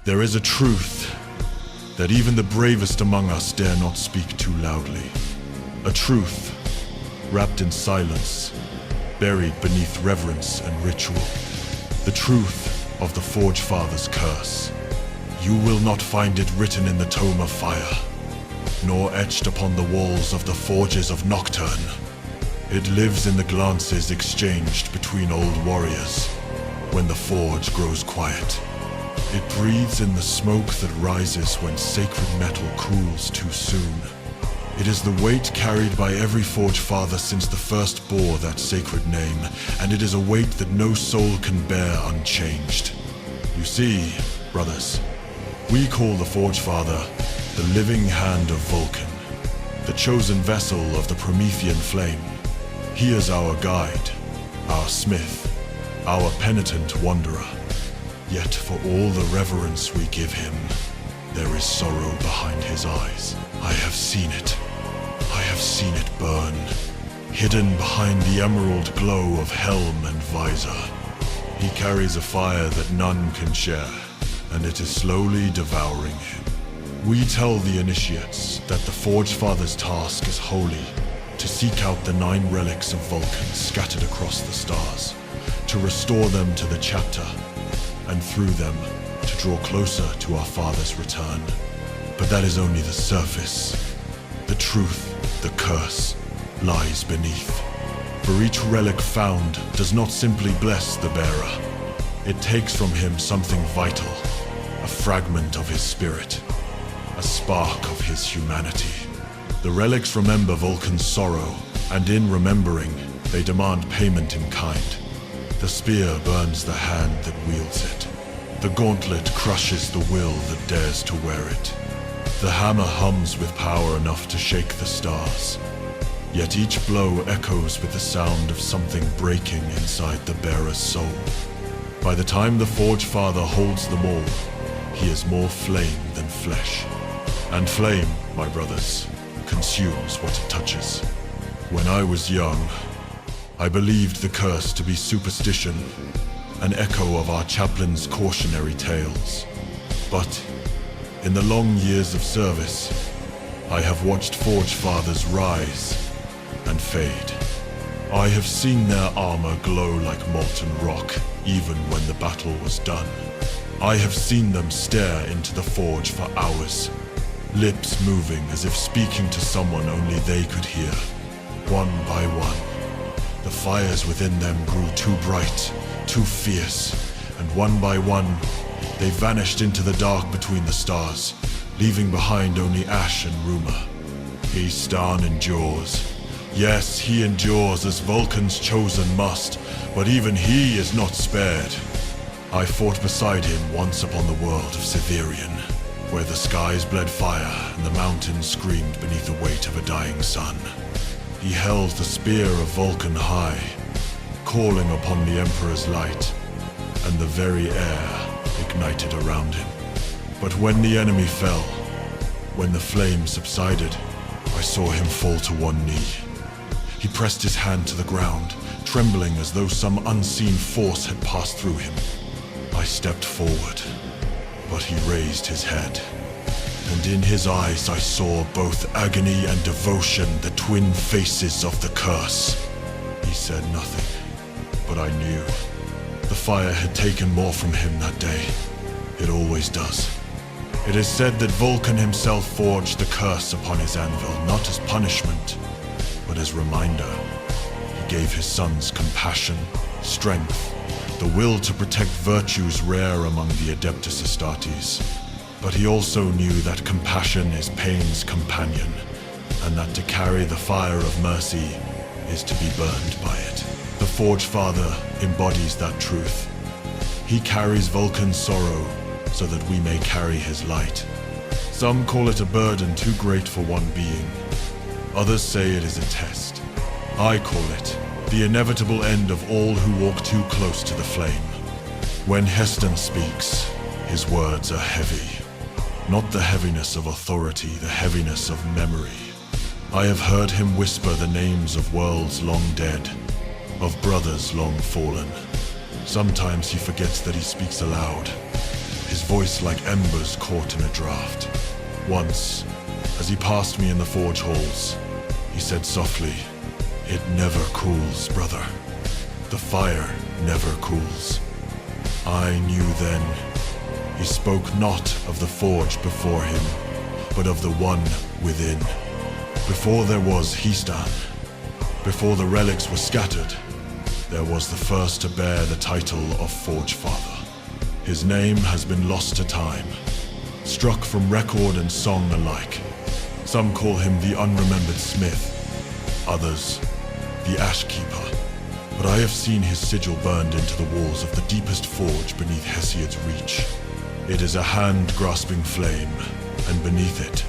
There is a truth that even the bravest among us dare not speak too loudly. A truth wrapped in silence, buried beneath reverence and ritual. The truth of the Forgefather'S curse. You will not find it written in the tome of fire, nor etched upon the walls of the forges of Nocturne. It lives in the glances exchanged between old warriors when the forge grows quiet. It breathes in the smoke that rises when sacred metal cools too soon. It is the weight carried by every Forgefather since the first bore that sacred name, and it is a weight that no soul can bear unchanged. You see, brothers, we call the Forgefather the living hand of Vulcan, the chosen vessel of the Promethean flame. He is our guide, our smith, our penitent wanderer. Yet for all the reverence we give him, there is sorrow behind his eyes. I have seen it. I have seen it burn, hidden behind the emerald glow of helm and visor. He carries a fire that none can share, and it is slowly devouring him. We tell the initiates that the Forgefather's task is holy, to seek out the 9 relics of Vulcan scattered across the stars, to restore them to the chapter, and through them, to draw closer to our Father's return. But that is only the surface. The truth, the curse, lies beneath. For each relic found does not simply bless the bearer. It takes from him something vital, a fragment of his spirit, a spark of his humanity. The relics remember Vulcan's sorrow, and in remembering, they demand payment in kind. The spear burns the hand that wields it. The gauntlet crushes the will that dares to wear it. The hammer hums with power enough to shake the stars. Yet each blow echoes with the sound of something breaking inside the bearer's soul. By the time the Forgefather holds them all, he is more flame than flesh. And flame, my brothers, consumes what it touches. When I was young, I believed the curse to be superstition, an echo of our chaplain's cautionary tales. But in the long years of service, I have watched Forgefathers rise and fade. I have seen their armor glow like molten rock, even when the battle was done. I have seen them stare into the forge for hours, lips moving as if speaking to someone only they could hear. One by one, the fires within them grew too bright, too fierce, and one by one, they vanished into the dark between the stars, leaving behind only ash and rumor. Stan endures. Yes, he endures as Vulcan's chosen must, but even he is not spared. I fought beside him once upon the world of Severian, where the skies bled fire and the mountains screamed beneath the weight of a dying sun. He held the spear of Vulcan high, calling upon the Emperor's light, and the very air ignited around him. But when the enemy fell, when the flame subsided, I saw him fall to one knee. He pressed his hand to the ground, trembling as though some unseen force had passed through him. I stepped forward, but he raised his head, and in his eyes I saw both agony and devotion, the twin faces of the curse. He said nothing, but I knew. The fire had taken more from him that day. It always does. It is said that Vulcan himself forged the curse upon his anvil, not as punishment, but as reminder. He gave his sons compassion, strength, the will to protect virtues rare among the Adeptus Astartes. But he also knew that compassion is pain's companion, and that to carry the fire of mercy is to be burned by it. The Forgefather embodies that truth. He carries Vulcan's sorrow so that we may carry his light. Some call it a burden too great for one being. Others say it is a test. I call it the inevitable end of all who walk too close to the flame. When Heston speaks, his words are heavy. Not the heaviness of authority, the heaviness of memory. I have heard him whisper the names of worlds long dead, of brothers long fallen. Sometimes he forgets that he speaks aloud. his voice like embers caught in a draught. Once, as he passed me in the forge halls, he said softly, "It never cools, brother. The fire never cools." I knew then he spoke not of the forge before him, but of the one within. Before there was Histan, before the relics were scattered, there was the first to bear the title of Forgefather. His name has been lost to time, struck from record and song alike. Some call him the Unremembered Smith, others the Ash Keeper. But I have seen his sigil burned into the walls of the deepest forge beneath Hesiod's reach. It is a hand-grasping flame, and beneath it,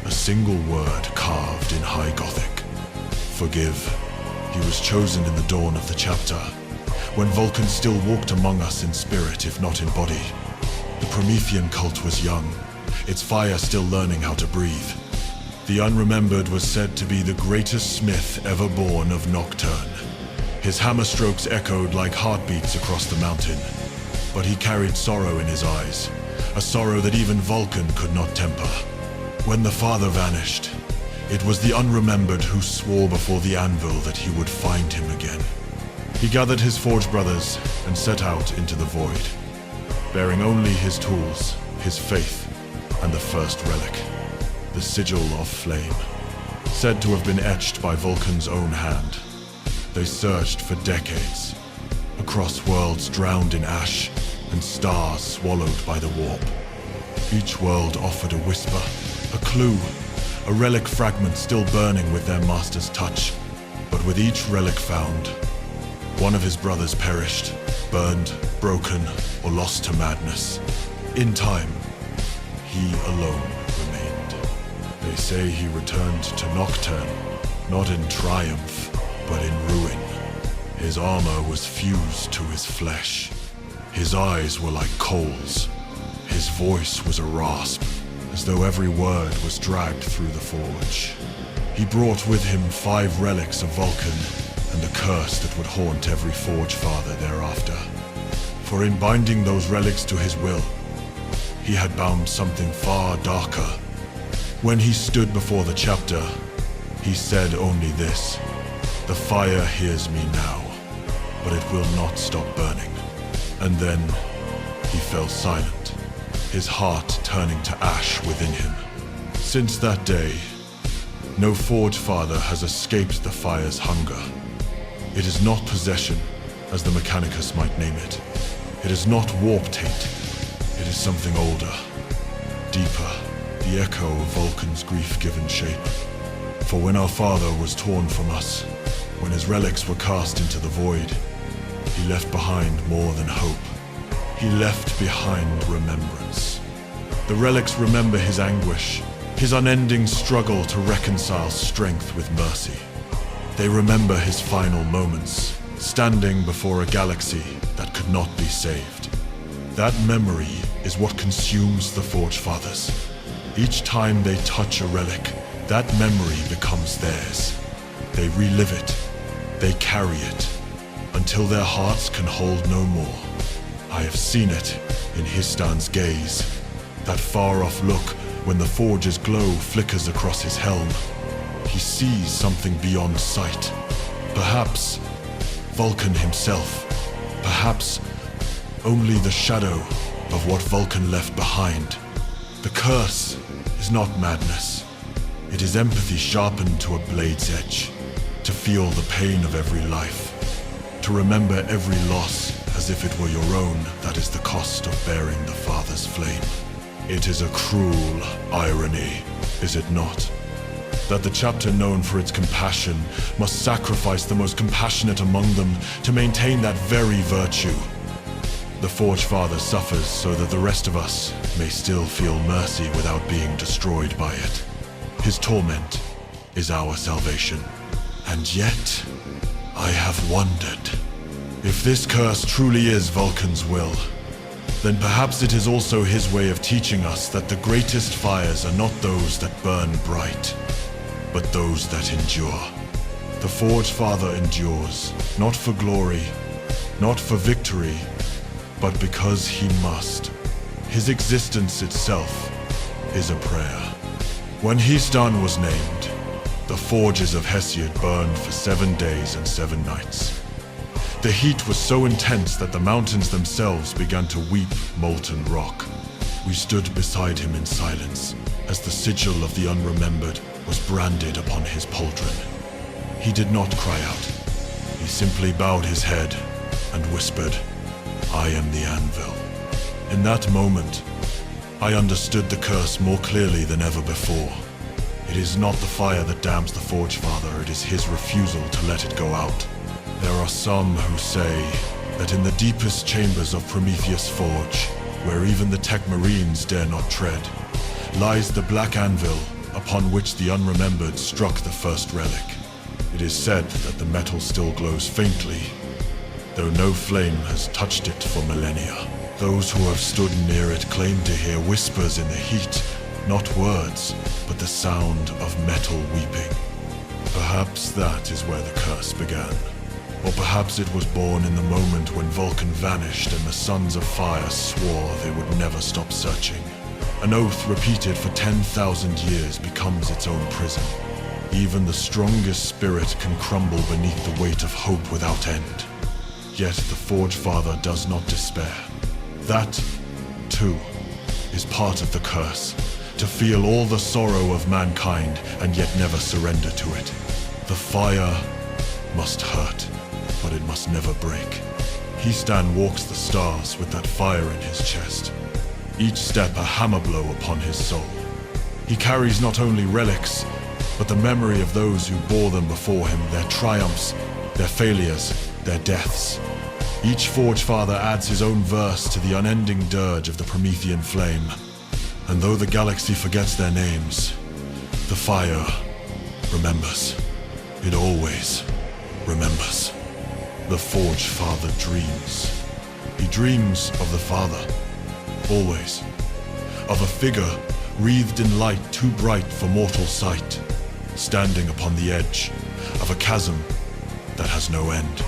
a single word carved in High Gothic. Forgive. He was chosen in the dawn of the chapter, when Vulcan still walked among us in spirit, if not in body. The Promethean cult was young, its fire still learning how to breathe. The Unremembered was said to be the greatest smith ever born of Nocturne. His hammer strokes echoed like heartbeats across the mountain, but he carried sorrow in his eyes, a sorrow that even Vulcan could not temper. When the father vanished, it was the Unremembered who swore before the anvil that he would find him again. He gathered his forge brothers and set out into the void, bearing only his tools, his faith, and the first relic, the sigil of flame, said to have been etched by Vulcan's own hand. They searched for decades, across worlds drowned in ash and stars swallowed by the warp. Each world offered a whisper, a clue, a relic fragment still burning with their master's touch. But with each relic found, one of his brothers perished, burned, broken, or lost to madness. In time, he alone remained. They say he returned to Nocturne, not in triumph, but in ruin. His armor was fused to his flesh. His eyes were like coals. His voice was a rasp, as though every word was dragged through the forge. He brought with him 5 relics of Vulcan, and a curse that would haunt every Forgefather thereafter. For in binding those relics to his will, he had bound something far darker. When he stood before the chapter, he said only this: "The fire hears me now, but it will not stop burning." And then he fell silent, his heart turning to ash within him. Since that day, no Forgefather has escaped the fire's hunger. It is not possession, as the Mechanicus might name it. It is not warp taint. It is something older, deeper, the echo of Vulcan's grief-given shape. For when our father was torn from us, when his relics were cast into the void, he left behind more than hope. He left behind remembrance. The relics remember his anguish, his unending struggle to reconcile strength with mercy. They remember his final moments, standing before a galaxy that could not be saved. That memory is what consumes the Forgefathers. Each time they touch a relic, that memory becomes theirs. They relive it, they carry it, until their hearts can hold no more. I have seen it in Histan's gaze, that far-off look when the forge's glow flickers across his helm. He sees something beyond sight. Perhaps Vulcan himself. Perhaps only the shadow of what Vulcan left behind. The curse is not madness. It is empathy sharpened to a blade's edge. To feel the pain of every life. To remember every loss as if it were your own. That is the cost of bearing the Father's flame. It is a cruel irony, is it not? That the chapter known for its compassion must sacrifice the most compassionate among them to maintain that very virtue. The Forgefather suffers so that the rest of us may still feel mercy without being destroyed by it. His torment is our salvation. And yet, I have wondered, if this curse truly is Vulcan's will, then perhaps it is also his way of teaching us that the greatest fires are not those that burn bright, but those that endure. The Forgefather endures, not for glory, not for victory, but because he must. His existence itself is a prayer. When Histan was named, the forges of Hesiod burned for 7 days and 7 nights. The heat was so intense that the mountains themselves began to weep molten rock. We stood beside him in silence as the sigil of the unremembered was branded upon his pauldron. He did not cry out. He simply bowed his head and whispered, "I am the anvil." In that moment, I understood the curse more clearly than ever before. It is not the fire that damns the Forgefather, it is his refusal to let it go out. There are some who say that in the deepest chambers of Prometheus' forge, where even the Tech Marines dare not tread, lies the black anvil upon which the unremembered struck the first relic. It is said that the metal still glows faintly, though no flame has touched it for millennia. Those who have stood near it claim to hear whispers in the heat, not words, but the sound of metal weeping. Perhaps that is where the curse began. Or perhaps it was born in the moment when Vulcan vanished and the Sons of Fire swore they would never stop searching. An oath repeated for 10,000 years becomes its own prison. Even the strongest spirit can crumble beneath the weight of hope without end. Yet the Forgefather does not despair. That, too, is part of the curse. To feel all the sorrow of mankind and yet never surrender to it. The fire must hurt, but it must never break. Histan walks the stars with that fire in his chest. Each step a hammer blow upon his soul. He carries not only relics, but the memory of those who bore them before him, their triumphs, their failures, their deaths. Each Forgefather adds his own verse to the unending dirge of the Promethean flame. And though the galaxy forgets their names, the fire remembers. It always remembers. The Forgefather dreams. He dreams of the Father, always. Of a figure wreathed in light too bright for mortal sight, standing upon the edge of a chasm that has no end.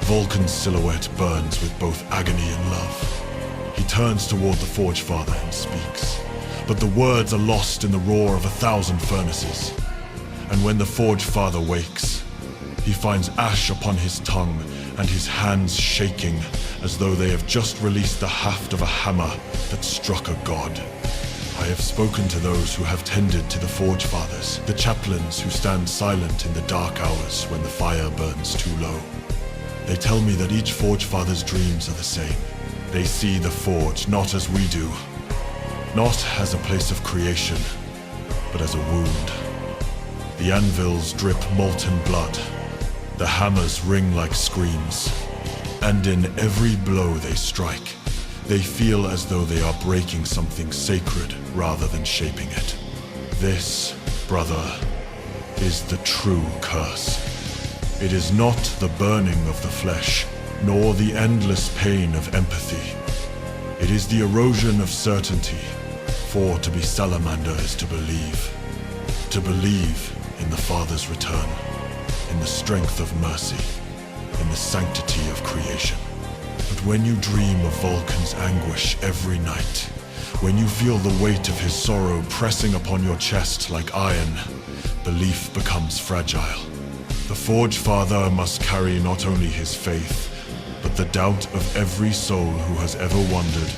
Vulcan's silhouette burns with both agony and love. He turns toward the Forgefather and speaks, but the words are lost in the roar of 1,000 furnaces. And when the Forgefather wakes, he finds ash upon his tongue and his hands shaking as though they have just released the haft of a hammer that struck a god. I have spoken to those who have tended to the Forgefathers, the chaplains who stand silent in the dark hours when the fire burns too low. They tell me that each Forgefather's dreams are the same. They see the forge not as we do, not as a place of creation, but as a wound. The anvils drip molten blood, the hammers ring like screams, and in every blow they strike, they feel as though they are breaking something sacred rather than shaping it. This, brother, is the true curse. It is not the burning of the flesh, nor the endless pain of empathy. It is the erosion of certainty, for to be Salamander is to believe in the Father's return, in the strength of mercy, in the sanctity of creation. But when you dream of Vulcan's anguish every night, when you feel the weight of his sorrow pressing upon your chest like iron, belief becomes fragile. The Forgefather must carry not only his faith, but the doubt of every soul who has ever wondered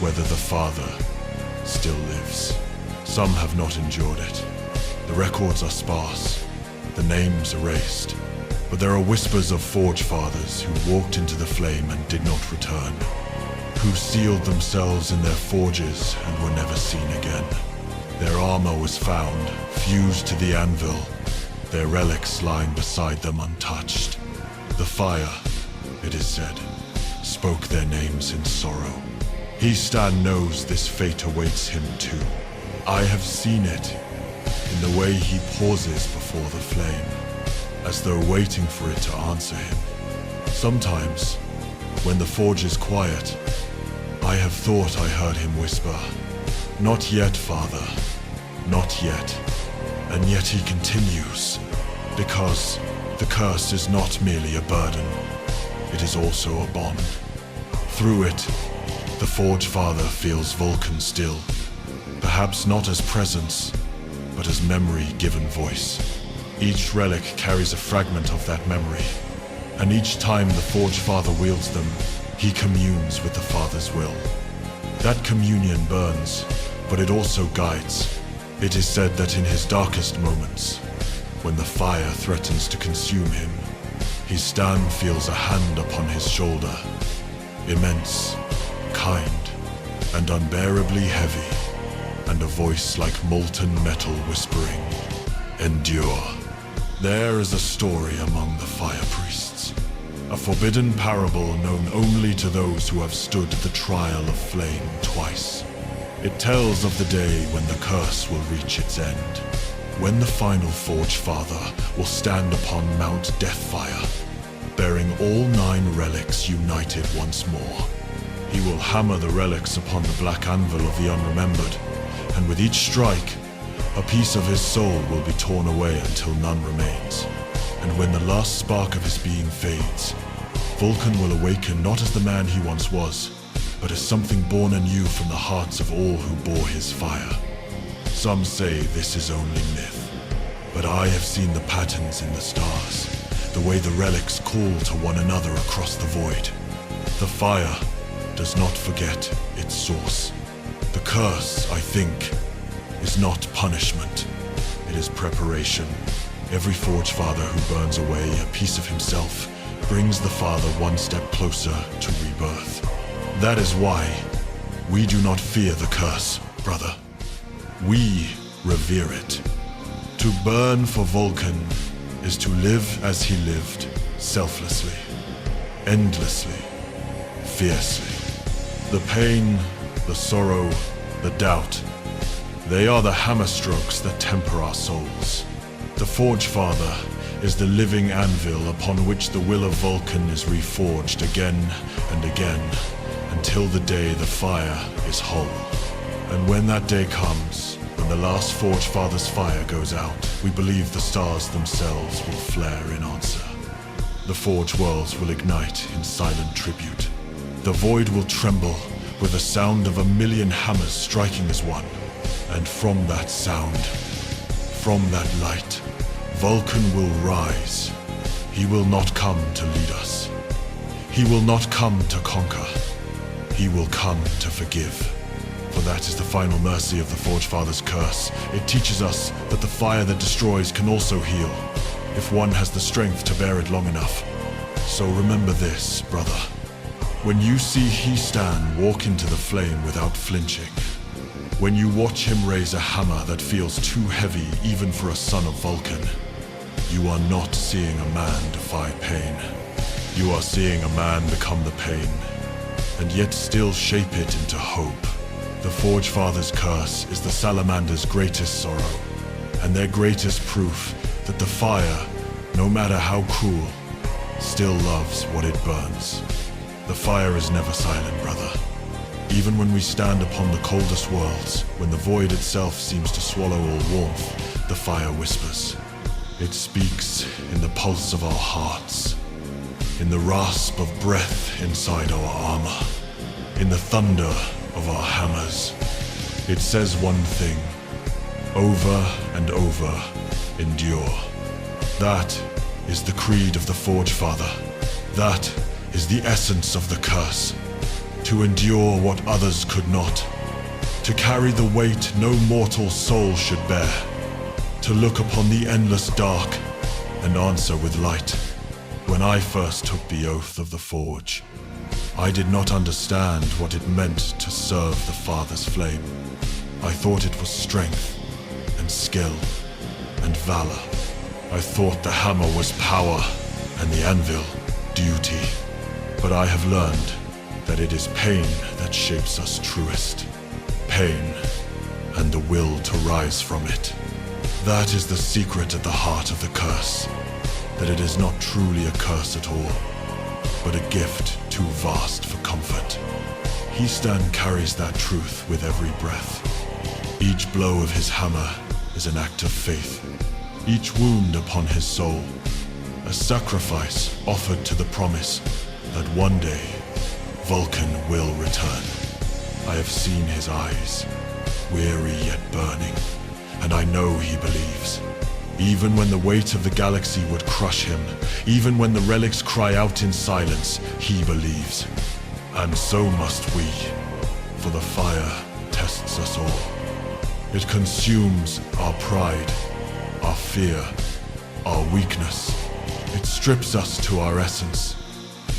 whether the Father still lives. Some have not endured it. The records are sparse, the names erased, but there are whispers of Forgefathers who walked into the flame and did not return, who sealed themselves in their forges and were never seen again. Their armor was found, fused to the anvil, their relics lying beside them untouched. The fire, it is said, spoke their names in sorrow. Histan knows this fate awaits him too. I have seen it in the way he pauses before the flame, as though waiting for it to answer him. Sometimes, when the forge is quiet, I have thought I heard him whisper, "Not yet, Father, not yet." And yet he continues, because the curse is not merely a burden, it is also a bond. Through it, the Forgefather feels Vulcan still. Perhaps not as presence, but as memory given voice. Each relic carries a fragment of that memory, and each time the Forgefather wields them, he communes with the Father's will. That communion burns, but it also guides. It is said that in his darkest moments, when the fire threatens to consume him, his stand feels a hand upon his shoulder, immense, kind, and unbearably heavy, and a voice like molten metal whispering, "Endure." There is a story among the fire priests, a forbidden parable known only to those who have stood the trial of flame twice. It tells of the day when the curse will reach its end, when the final Forgefather will stand upon Mount Deathfire, bearing all 9 relics united once more. He will hammer the relics upon the black anvil of the unremembered, and with each strike, a piece of his soul will be torn away until none remains. And when the last spark of his being fades, Vulcan will awaken not as the man he once was, but as something born anew from the hearts of all who bore his fire. Some say this is only myth, but I have seen the patterns in the stars, the way the relics call to one another across the void. The fire does not forget its source. The curse, I think, is not punishment. It is preparation. Every Forgefather who burns away a piece of himself brings the Father one step closer to rebirth. That is why we do not fear the curse, brother. We revere it. To burn for Vulcan is to live as he lived, selflessly, endlessly, fiercely. The pain, the sorrow, the doubt, they are the hammer strokes that temper our souls. The Forgefather is the living anvil upon which the will of Vulcan is reforged again and again, until the day the fire is whole. And when that day comes, when the last Forgefather's fire goes out, we believe the stars themselves will flare in answer. The Forge worlds will ignite in silent tribute. The void will tremble with the sound of 1,000,000 hammers striking as one. And from that sound, from that light, Vulcan will rise. He will not come to lead us. He will not come to conquer. He will come to forgive. For that is the final mercy of the Forgefather's curse. It teaches us that the fire that destroys can also heal, if one has the strength to bear it long enough. So remember this, brother. When you see He-Stan walk into the flame without flinching, when you watch him raise a hammer that feels too heavy even for a son of Vulcan, you are not seeing a man defy pain. You are seeing a man become the pain, and yet still shape it into hope. The Forgefather's curse is the Salamander's greatest sorrow, and their greatest proof that the fire, no matter how cruel, still loves what it burns. The fire is never silent, brother. Even when we stand upon the coldest worlds, when the void itself seems to swallow all warmth, the fire whispers. It speaks in the pulse of our hearts, in the rasp of breath inside our armor, in the thunder of our hammers. It says one thing, over and over, endure. That is the creed of the Forgefather. That is the essence of the curse. To endure what others could not. To carry the weight no mortal soul should bear. To look upon the endless dark and answer with light. When I first took the oath of the Forge, I did not understand what it meant to serve the Father's flame. I thought it was strength and skill and valor. I thought the hammer was power and the anvil duty. But I have learned that it is pain that shapes us truest. Pain and the will to rise from it. That is the secret at the heart of the curse. That it is not truly a curse at all, but a gift too vast for comfort. He-Stan carries that truth with every breath. Each blow of his hammer is an act of faith. Each wound upon his soul, a sacrifice offered to the promise that one day Vulcan will return. I have seen his eyes, weary yet burning, and I know he believes. Even when the weight of the galaxy would crush him, even when the relics cry out in silence, he believes. And so must we, for the fire tests us all. It consumes our pride, our fear, our weakness. It strips us to our essence.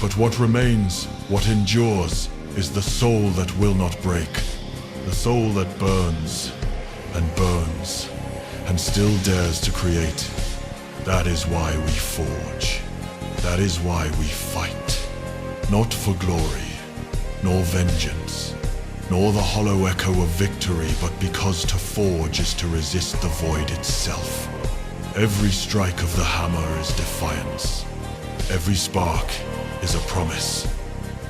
But what remains, what endures, is the soul that will not break. The soul that burns and burns and still dares to create. That is why we forge. That is why we fight. Not for glory, nor vengeance, nor the hollow echo of victory, but because to forge is to resist the void itself. Every strike of the hammer is defiance. Every spark is a promise.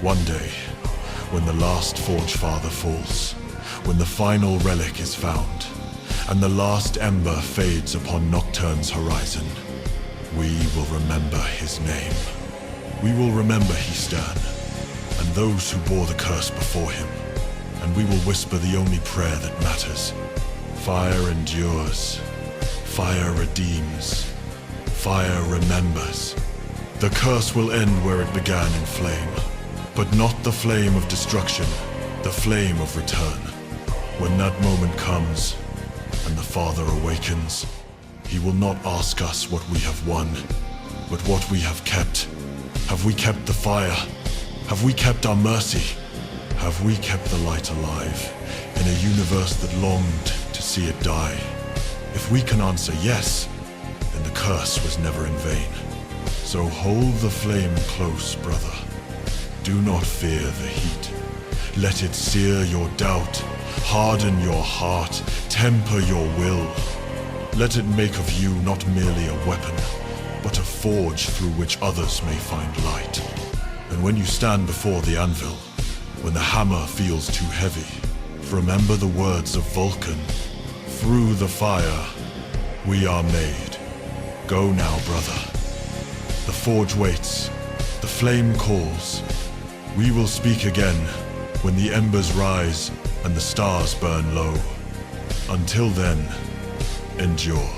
One day, when the last Forgefather falls, when the final relic is found, and the last ember fades upon Nocturne's horizon, we will remember his name. We will remember Histan, and those who bore the curse before him, and we will whisper the only prayer that matters. Fire endures. Fire redeems. Fire remembers. The curse will end where it began in flame, but not the flame of destruction, the flame of return. When that moment comes, and the Father awakens, he will not ask us what we have won, but what we have kept. Have we kept the fire? Have we kept our mercy? Have we kept the light alive in a universe that longed to see it die? If we can answer yes, then the curse was never in vain. So hold the flame close, brother. Do not fear the heat. Let it sear your doubt, harden your heart, temper your will. Let it make of you not merely a weapon, but a forge through which others may find light. And when you stand before the anvil, when the hammer feels too heavy, remember the words of Vulcan. Through the fire, we are made. Go now, brother. The forge waits. The flame calls. We will speak again when the embers rise and the stars burn low. Until then, endure.